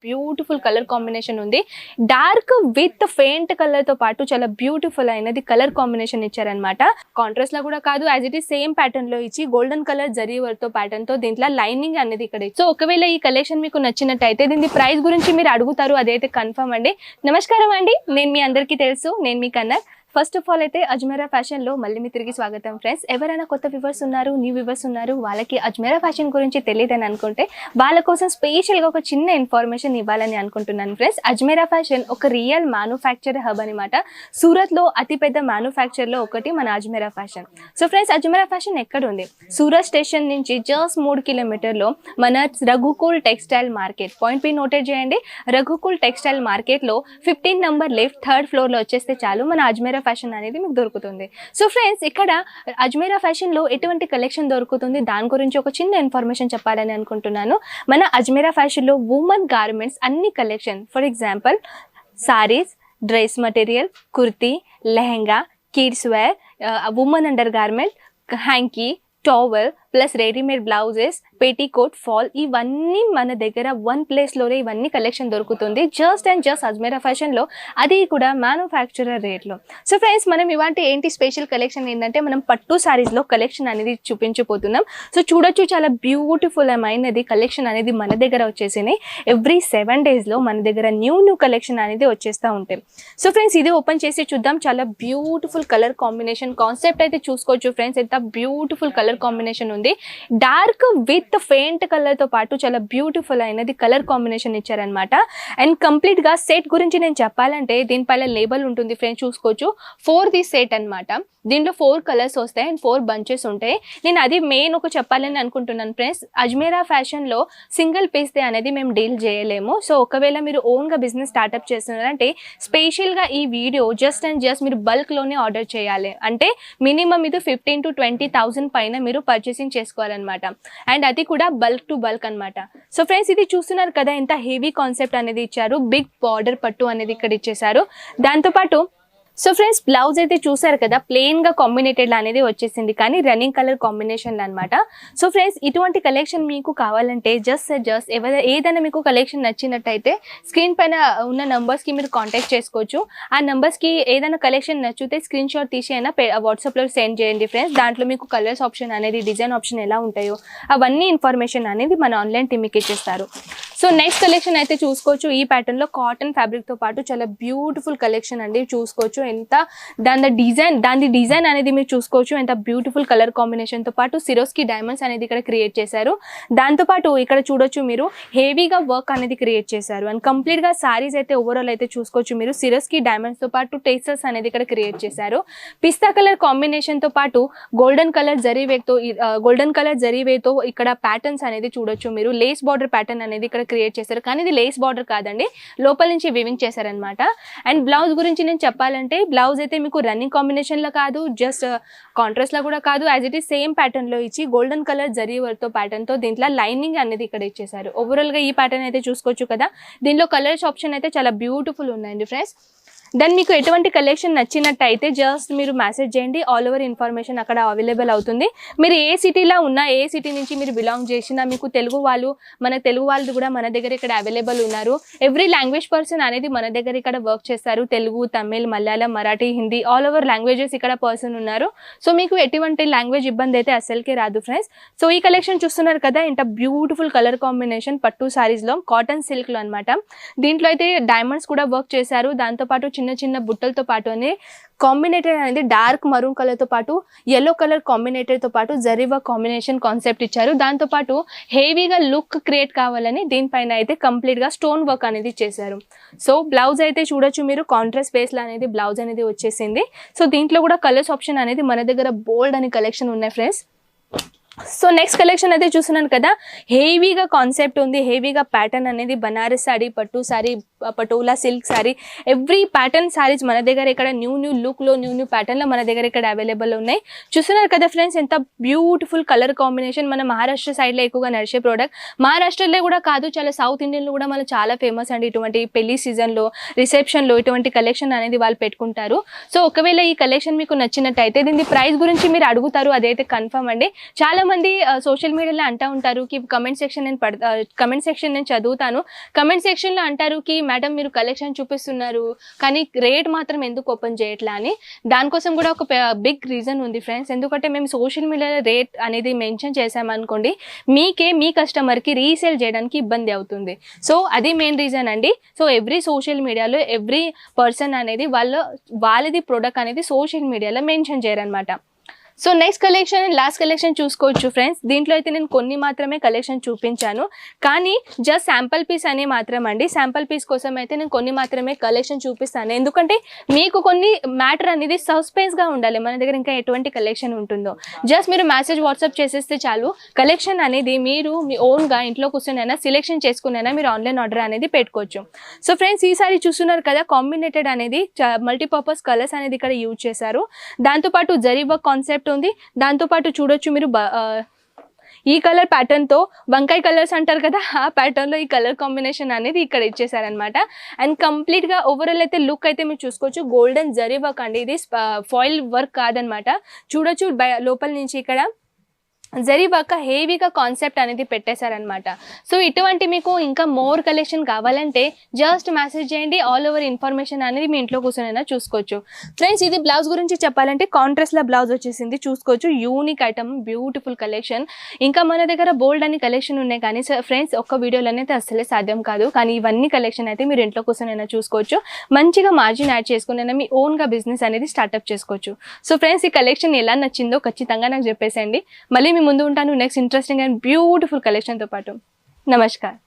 Beautiful colour combination ఉంది. Dark with faint colour తో పాటు చాలా బ్యూటిఫుల్ అయినది కలర్ కాంబినేషన్ ఇచ్చారనమాట. కాంట్రాస్ట్ లా కూడా కాదు, as it is same pattern లో ఇచ్చి గోల్డెన్ కలర్ జరీ వర్క్ తో ప్యాటర్న్ తో దీంట్లో లైనింగ్ అనేది ఇక్కడ. సో ఒకవేళ ఈ కలెక్షన్ మీకు నచ్చినట్టయితే దీని ప్రైస్ గురించి మీరు అడుగుతారు, అదైతే కన్ఫర్మ్ అండి. నమస్కారం అండి, నేను మీ అందరికీ తెలుసు, నేను మీ కన్నర్. ఫస్ట్ ఆఫ్ ఆల్ అయితే అజ్మేరా ఫ్యాషన్ లో మళ్ళీ మీ తిరిగి స్వాగతం ఫ్రెండ్స్. ఎవరైనా కొత్త వ్యూవర్స్ ఉన్నారు, న్యూ వ్యూవర్స్ ఉన్నారు, వాళ్ళకి అజ్మేరా ఫ్యాషన్ గురించి తెలియదని అనుకుంటే వాళ్ళ కోసం స్పెషల్ గా ఒక చిన్న ఇన్ఫర్మేషన్ ఇవ్వాలని అనుకుంటున్నాను ఫ్రెండ్స్. అజ్మేరా ఫ్యాషన్ ఒక రియల్ మ్యానుఫ్యాక్చర్ హబ్ అనమాట. సూరత్ లో అతిపెద్ద మ్యానుఫ్యాక్చర్ లో ఒకటి మన Ajmera fashion. So friends, Ajmera fashion ఎక్కడ ఉంది? సూరత్ స్టేషన్ నుంచి జస్ట్ 3 కిలోమీటర్లో మన Raghukul textile market. Point P noted చేయండి. రఘుకుల్ టెక్స్టైల్ మార్కెట్ లో 15 నంబర్ లెఫ్ట్ 3rd ఫ్లోర్ లో వచ్చేస్తే చాలు మన అజ్మేరా ఫ్యాషన్ అనేది మీకు దొరుకుతుంది. సో ఫ్రెండ్స్, ఇక్కడ అజ్మేరా ఫ్యాషన్ లో ఎటువంటి కలెక్షన్ దొరుకుతుంది దాని గురించి ఒక చిన్న ఇన్ఫర్మేషన్ చెప్పాలని అనుకుంటున్నాను. మన అజ్మేరా ఫ్యాషన్ లో ఉమెన్ గార్మెంట్స్ అన్ని collection, for example saris, dress material, kurti, lehenga, kids wear, women undergarment, hanky, towel plus readymade blouses, petticoat, fall, ఇవన్నీ మన దగ్గర వన్ ప్లేస్లోనే ఇవన్నీ కలెక్షన్ దొరుకుతుంది. జస్ట్ అండ్ జస్ట్ అజ్మేరా ఫ్యాషన్లో, అది కూడా మ్యానుఫ్యాక్చరర్ రేట్లో. సో ఫ్రెండ్స్, మనం ఇవాంటి ఏంటి స్పెషల్ కలెక్షన్ ఏంటంటే మనం పట్టు సారీస్లో కలెక్షన్ అనేది చూపించబోతున్నాం. సో చూడొచ్చు, చాలా బ్యూటిఫుల్ అయినది కలెక్షన్ అనేది మన దగ్గర వచ్చేసినాయి. ఎవ్రీ 7 డేస్లో మన దగ్గర న్యూ కలెక్షన్ అనేది వచ్చేస్తూ ఉంటాయి. సో ఫ్రెండ్స్, ఇది ఓపెన్ చేసి చూద్దాం. చాలా బ్యూటిఫుల్ కలర్ కాంబినేషన్ కాన్సెప్ట్ అయితే చూసుకోవచ్చు ఫ్రెండ్స్. ఎంత బ్యూటిఫుల్ కలర్ కాంబినేషన్ ఉంది. డార్క్ విత్ ఫెయింట్ కలర్ తో పాటు చాలా బ్యూటిఫుల్ అయినది కలర్ కాంబినేషన్ ఇచ్చారనమాట. అండ్ కంప్లీట్ గా సెట్ గురించి నేను చెప్పాలంటే దీనిపైన లేబుల్ ఉంటుంది ఫ్రెండ్స్, చూసుకోవచ్చు. 4 సెట్ అనమాట. దీంట్లో 4 కలర్స్ వస్తాయి అండ్ 4 బంచెస్ ఉంటాయి. నేను అది మెయిన్ ఒక చెప్పాలని అనుకుంటున్నాను ఫ్రెండ్స్. అజ్మేరా ఫ్యాషన్ లో సింగిల్ పీస్ దే అనేది మేము డీల్ చేయలేము. సో ఒకవేళ మీరు ఓన్ గా బిజినెస్ స్టార్ట్అప్ చేస్తున్నారంటే స్పెషల్ గా ఈ వీడియో జస్ట్ అండ్ జస్ట్ మీరు బల్క్ లోనే ఆర్డర్ చేయాలి. అంటే మినిమం ఇది 15,000 to 20,000 పైన మీరు పర్చేసింగ్ చేసుకోవాలన్నమాట. అండ్ అది కూడా బల్క్ టు బల్క్ అనమాట. సో ఫ్రెండ్స్, ఇది చూస్తున్నారు కదా, ఎంత హెవీ కాన్సెప్ట్ అనేది ఇచ్చారు. బిగ్ బార్డర్ పట్టు అనేది ఇక్కడ ఇచ్చేసారు. దాంతోపాటు సో ఫ్రెండ్స్, బ్లౌజ్ అయితే చూసారు కదా, ప్లెయిన్ గా కాంబినేటెడ్ అనేది వచ్చేసింది, కానీ రన్నింగ్ కలర్ కాంబినేషన్ అనమాట. సో ఫ్రెండ్స్, ఇటువంటి కలెక్షన్ మీకు కావాలంటే జస్ట్ ఏదైనా మీకు కలెక్షన్ నచ్చినట్టయితే స్క్రీన్ పైన ఉన్న నంబర్స్ కి మీరు కాంటాక్ట్ చేసుకోవచ్చు. ఆ నంబర్స్ కి ఏదైనా కలెక్షన్ నచ్చితే స్క్రీన్ షాట్ తీసి అయినా వాట్సాప్ లో సెండ్ చేయండి ఫ్రెండ్స్. దాంట్లో మీకు కలర్స్ ఆప్షన్ అనేది, డిజైన్ ఆప్షన్ ఎలా ఉంటాయో అవన్నీ ఇన్ఫర్మేషన్ అనేది మన ఆన్లైన్ టీమ్ మీకు ఇచ్చేస్తారు. సో నెక్స్ట్ కలెక్షన్ అయితే చూసుకోవచ్చు. ఈ ప్యాటర్న్ లో కాటన్ ఫ్యాబ్రిక్ తో పాటు చాలా బ్యూటిఫుల్ కలెక్షన్ అండి. చూసుకోవచ్చు ఎంత దాని డిజైన్ అనేది మీరు చూసుకోవచ్చు. ఎంత బ్యూటిఫుల్ కలర్ కాంబినేషన్ తో పాటు సిరోస్కి డైమండ్స్ అనేది ఇక్కడ క్రియేట్ చేశారు. దాంతో పాటు ఇక్కడ చూడొచ్చు మీరు హెవీగా వర్క్ అనేది క్రియేట్ చేశారు. అండ్ కంప్లీట్ గా సారీస్ అయితే ఓవరాల్ అయితే చూసుకోవచ్చు మీరు సిరోస్కి డైమండ్స్ తో పాటు టేసల్స్ అనేది ఇక్కడ క్రియేట్ చేశారు. పిస్తా కలర్ కాంబినేషన్ తో పాటు గోల్డెన్ కలర్ జరీవేతో ఇక్కడ ప్యాటర్న్స్ అనేది చూడొచ్చు మీరు. లేస్ బార్డర్ ప్యాటర్న్ అనేది ఇక్కడ క్రియేట్ చేశారు, కానీ ఇది లేస్ బార్డర్ కాదండి, లోపల నుంచి వివింగ్ చేశారనమాట. అండ్ బ్లౌజ్ గురించి నేను చెప్పాలంటే బ్లౌజ్ అయితే మీకు రన్నింగ్ కాంబినేషన్ లో కాదు, జస్ట్ కాంట్రాస్ట్ లో కూడా కాదు, as it is same pattern లో ఇచ్చి గోల్డెన్ కలర్ జరీ వర్క్ తో ప్యాటర్న్ తో దీంట్లో లైనింగ్ అనేది ఇక్కడ ఇచ్చేసారు. ఓవరాల్ గా ఈ ప్యాటర్న్ అయితే చూసుకోవచ్చు కదా. దీనిలో కలర్స్ ఆప్షన్ అయితే చాలా బ్యూటిఫుల్ ఉన్నాయండి ఫ్రెండ్స్. దెన్ మీకు ఎటువంటి కలెక్షన్ నచ్చినట్టయితే జస్ట్ మీరు మెసేజ్ చేయండి, ఆల్ ఓవర్ ఇన్ఫర్మేషన్ అక్కడ అవైలబుల్ అవుతుంది. మీరు ఏ సిటీలో ఉన్నా, ఏ సిటీ నుంచి మీరు బిలాంగ్ చేసినా, మీకు మన తెలుగు వాళ్ళు కూడా మన దగ్గర ఇక్కడ అవైలబుల్ ఉన్నారు. ఎవ్రీ లాంగ్వేజ్ పర్సన్ అనేది మన దగ్గర ఇక్కడ వర్క్ చేస్తారు. Telugu, Tamil, Malayalam, Marathi, Hindi, all over languages ఇక్కడ పర్సన్ ఉన్నారు. సో మీకు ఎటువంటి లాంగ్వేజ్ ఇబ్బంది అయితే అస్సలకే రాదు ఫ్రెండ్స్. సో ఈ కలెక్షన్ చూస్తున్నారు కదా, ఇంత బ్యూటిఫుల్ కలర్ కాంబినేషన్ పట్టు సారీస్ లో కాటన్ సిల్క్ లో అనమాట. దీంట్లో అయితే డైమండ్స్ కూడా వర్క్ చేశారు. దాంతోపాటు చిన్న చిన్న బుట్టలతో పాటు కాంబినేటెడ్ అనేది డార్క్ మరూన్ కలర్ తో పాటు yellow కలర్ కాంబినేటెడ్ తో పాటు జరీ వర్క్ కాంబినేషన్ కాన్సెప్ట్ ఇచ్చారు. దాంతో పాటు హెవీగా లుక్ క్రియేట్ కావాలని దీనిపైన అయితే కంప్లీట్ గా స్టోన్ వర్క్ అనేది చేశారు. సో బ్లౌజ్ అయితే చూడొచ్చు మీరు, కాంట్రాస్ట్ బేస్ లో అనేది బ్లౌజ్ అనేది వచ్చేసింది. సో దీంట్లో కూడా కలర్స్ ఆప్షన్ అనేది మన దగ్గర బోల్డ్ అని కలెక్షన్ ఉన్నాయి ఫ్రెండ్స్. సో నెక్స్ట్ కలెక్షన్ అయితే చూస్తున్నాను కదా, హెవీగా కాన్సెప్ట్ ఉంది, హెవీగా ప్యాటర్న్ అనేది బనారస్ సారీ, పట్టు sorry, patola silk sorry, every pattern saris మన దగ్గర ఇక్కడ న్యూ లుక్ లో న్యూ ప్యాటర్న్ లో మన దగ్గర ఇక్కడ అవైలబుల్ ఉన్నాయి. చూస్తున్నారు కదా ఫ్రెండ్స్, ఎంత బ్యూటిఫుల్ కలర్ కాంబినేషన్. మన మహారాష్ట్ర సైడ్ లో ఎక్కువగా నడిచే ప్రోడక్ట్, మహారాష్ట్రలో కూడా కాదు, చాలా సౌత్ ఇండియన్ లో కూడా మన చాలా ఫేమస్ అండి. ఇటువంటి పెళ్లి సీజన్ లో, రిసెప్షన్ లో ఇటువంటి కలెక్షన్ అనేది వాళ్ళు పెట్టుకుంటారు. సో ఒకవేళ ఈ కలెక్షన్ మీకు నచ్చినట్టయితే దీని ప్రైస్ గురించి మీరు అడుగుతారు, అదైతే కన్ఫర్మ్ అండి. చాలా చాలా మంది సోషల్ మీడియాలో అంటూ ఉంటారు కి కమెంట్ సెక్షన్ నేను చదువుతాను. కమెంట్ సెక్షన్లో అంటారు కి మేడం మీరు కలెక్షన్ చూపిస్తున్నారు కానీ రేట్ మాత్రం ఎందుకు ఓపెన్ చేయట్లా అని. దానికోసం కూడా ఒక బిగ్ రీజన్ ఉంది ఫ్రెండ్స్. ఎందుకంటే మేము సోషల్ మీడియాలో రేట్ అనేది మెన్షన్ చేసామనుకోండి, మీ కస్టమర్కి రీసేల్ చేయడానికి ఇబ్బంది అవుతుంది. సో అది మెయిన్ రీజన్ అండి. సో ఎవ్రీ సోషల్ మీడియాలో ఎవ్రీ పర్సన్ అనేది వాళ్ళది ప్రొడక్ట్ అనేది సోషల్ మీడియాలో మెన్షన్ చేయరనమాట. So next collection and last collection చూసుకోవచ్చు ఫ్రెండ్స్. దీంట్లో అయితే నేను కొన్ని మాత్రమే కలెక్షన్ చూపించాను, కానీ జస్ట్ శాంపుల్ పీస్ అనే మాత్రం అండి. శాంపుల్ పీస్ కోసం అయితే నేను కొన్ని మాత్రమే కలెక్షన్ చూపిస్తాను, ఎందుకంటే మీకు కొన్ని మ్యాటర్ అనేది సస్పెన్స్గా ఉండాలి మన దగ్గర ఇంకా ఎటువంటి కలెక్షన్ ఉంటుందో. జస్ట్ మీరు మెసేజ్ వాట్సాప్ చేసేస్తే చాలు, కలెక్షన్ అనేది మీరు మీ ఓన్గా ఇంట్లో కూర్చొనైనా సెలెక్షన్ చేసుకునైనా మీరు ఆన్లైన్ ఆర్డర్ అనేది పెట్టుకోవచ్చు. సో ఫ్రెండ్స్ ఈసారి చూస్తున్నారు కదా, కాంబినేటెడ్ అనేది మల్టీపర్పస్ కలర్స్ అనేది ఇక్కడ యూజ్ చేశారు. దాంతోపాటు జరీ వర్క్ కాన్సెప్ట్ ఉంది. దాంతోపాటు చూడొచ్చు మీరు ఈ కలర్ ప్యాటర్న్ తో వంకాయ కలర్స్ అంటారు కదా, ఆ ప్యాటర్న్ లో ఈ కలర్ కాంబినేషన్ అనేది ఇక్కడ ఇచ్చేసారనమాట. అండ్ కంప్లీట్ గా ఓవరాల్ అయితే లుక్ అయితే మీరు చూసుకోవచ్చు. గోల్డెన్ జరీ వర్క్ అండి, ఇది ఫాయిల్ వర్క్ కాదనమాట. చూడొచ్చు లోపల నుంచి ఇక్కడ జరీ వర్క్ హెవీగా కాన్సెప్ట్ అనేది పెట్టేశారనమాట. సో ఇటువంటి మీకు ఇంకా మోర్ కలెక్షన్ కావాలంటే జస్ట్ మెసేజ్ చేయండి, ఆల్ ఓవర్ ఇన్ఫర్మేషన్ అనేది మీ ఇంట్లో కూర్చొనైనా చూసుకోవచ్చు. ఫ్రెండ్స్ ఇది బ్లౌజ్ గురించి చెప్పాలంటే కాంట్రాస్ట్లో బ్లౌజ్ వచ్చేసింది, చూసుకోవచ్చు. Unique item, beautiful collection. ఇంకా మన దగ్గర బోల్డ్ అని కలెక్షన్ ఉన్నాయి, కానీ ఫ్రెండ్స్ ఒక్క వీడియోలో అయితే అసలే సాధ్యం కాదు. కానీ ఇవన్నీ కలెక్షన్ అయితే మీరు ఇంట్లో కూర్చొనైనా చూసుకోవచ్చు. మంచిగా మార్జిన్ యాడ్ చేసుకునైనా మీ ఓన్గా బిజినెస్ అనేది స్టార్ట్అప్ చేసుకోవచ్చు. సో ఫ్రెండ్స్ ఈ కలెక్షన్ ఎలా నచ్చిందో ఖచ్చితంగా నాకు చెప్పేసండి. మళ్ళీ ముందు ఉంటాను next interesting and beautiful collection తో పాటు. నమస్కారం.